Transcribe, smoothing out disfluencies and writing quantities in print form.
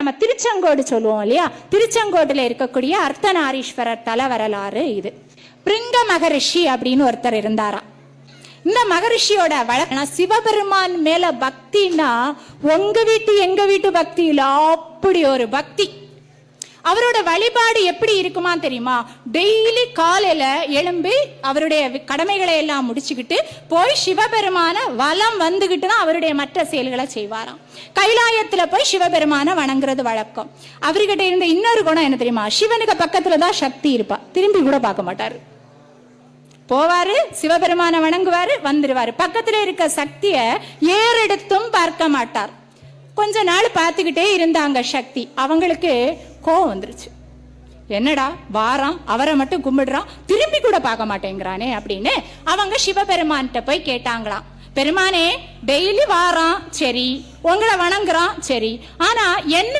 நம்ம திருச்செங்கோடு சொல்லுவோம் இல்லையா, திருச்செங்கோடுல இருக்கக்கூடிய அர்த்தநாரீஸ்வரர் தல வரலாறு இது. பிருங்க மகரிஷி அப்படின்னு ஒருத்தர் இருந்தாரா. இந்த மகரிஷியோட வழக்கம் சிவபெருமான் மேல பக்தினா உங்க வீட்டு எங்க வீட்டு பக்தி இல்ல, அப்படி ஒரு பக்தி. அவரோட வழிபாடு எப்படி இருக்குமா தெரியுமா? டெய்லி காலையில எழும்பி அவருடைய கடமைகளை எல்லாம் முடிச்சுக்கிட்டு போய் சிவபெருமான வலம் வந்துகிட்டு தான் அவருடைய மற்ற செயல்களை செய்வாராம். கைலாயத்துல போய் சிவபெருமான வணங்குறது வழக்கம். அவர்கிட்ட இருந்த இன்னொரு குணம் என்ன தெரியுமா? சிவனுக்கு பக்கத்துலதான் சக்தி இருப்பா, திரும்பி கூட பார்க்க மாட்டாரு. போவாரு, சிவபெருமான வணங்குவாரு, வந்துருவாரு. பக்கத்துல இருக்க சக்திய ஏறெடுத்தும் பார்க்க மாட்டார். கொஞ்ச நாள் பார்த்துக்கிட்டே இருந்தாங்க சக்தி. அவங்களுக்கு கோவம் வந்துருச்சு. என்னடா வாராம், அவரை மட்டும் கும்பிடுறான், திரும்பி கூட பார்க்க மாட்டேங்கிறானே அப்படின்னு அவங்க சிவபெருமான்கிட்ட போய் கேட்டாங்களாம். பெருமானே, டெய்லி வாரான் சரி, உங்களை வணங்குறான் சரி, ஆனா என்ன